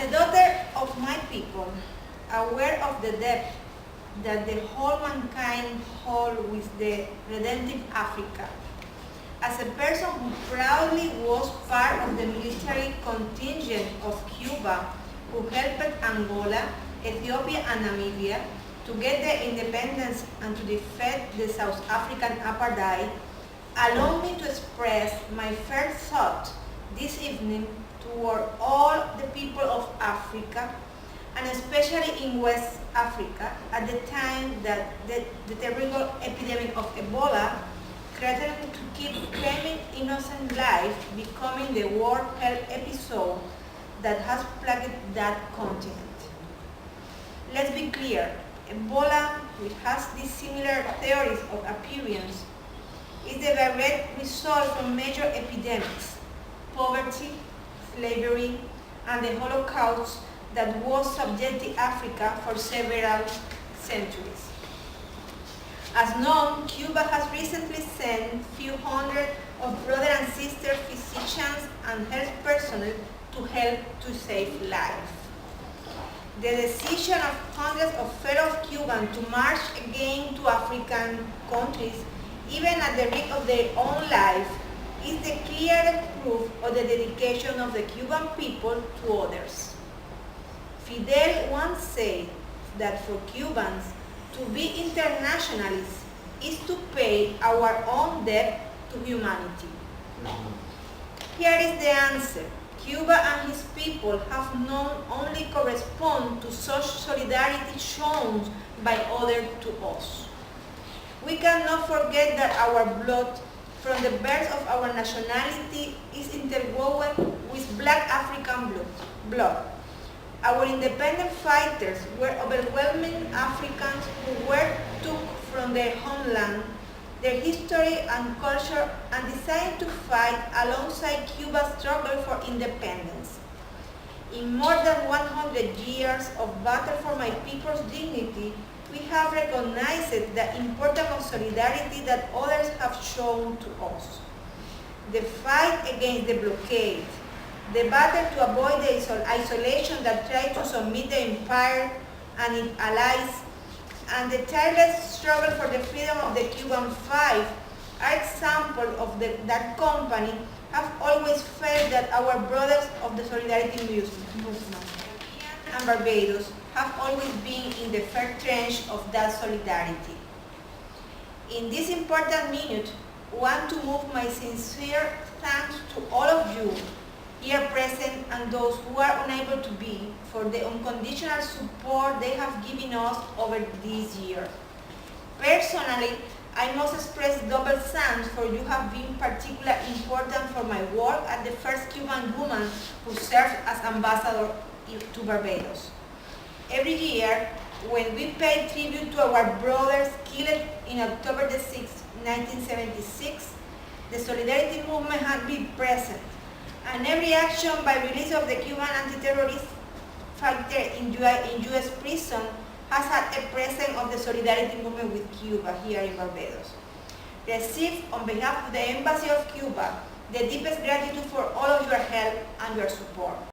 a daughter of my people, aware of the debt that the whole mankind hold with the redemptive Africa, as a person who proudly was part of the military contingent of Cuba, who helped Angola, Ethiopia, and Namibia to get their independence and to defeat the South African apartheid, allow me to express my first thought this evening toward all the people of Africa, and especially in West Africa, at the time that the terrible epidemic of Ebola threatened to keep claiming innocent life, becoming the world health episode that has plagued that continent. Let's be clear, Ebola, which has these similar theories of appearance, is the direct result from major epidemics, poverty, slavery, and the Holocaust that was subjecting Africa for several centuries. As known, Cuba has recently sent few hundred of brother and sister physicians and health personnel to help to save lives. The decision of hundreds of fellow Cubans to march again to African countries, even at the risk of their own life, is the clearest proof of the dedication of the Cuban people to others. Fidel once said that for Cubans, to be internationalists is to pay our own debt to humanity. Here is the answer. Cuba and his people have not only correspond to such solidarity shown by others to us. We cannot forget that our blood from the birth of our nationality is interwoven with black African blood. Our independent fighters were overwhelming Africans who were took from their homeland, their history and culture, and decided to fight alongside Cuba's struggle for independence. In more than 100 years of battle for my people's dignity, we have recognized the importance of solidarity that others have shown to us. The fight against the blockade, the battle to avoid the isolation that tried to submit the empire and its allies, and the tireless struggle for the freedom of the Cuban Five are examples of that company have always felt that our brothers of the Solidarity movement and Barbados have always been in the first trench of that solidarity. In this important minute, I want to move my sincere thanks to all of you here present and those who are unable to be for the unconditional support they have given us over this year. Personally, I must express double thanks for you have been particularly important for my work as the first Cuban woman who served as ambassador to Barbados. Every year, when we pay tribute to our brothers killed in October the 6th, 1976, the Solidarity movement has been present, and every action by release of the Cuban anti-terrorist fighter in U.S. prison has had a presence of the Solidarity movement with Cuba here in Barbados. Receive on behalf of the Embassy of Cuba the deepest gratitude for all of your help and your support.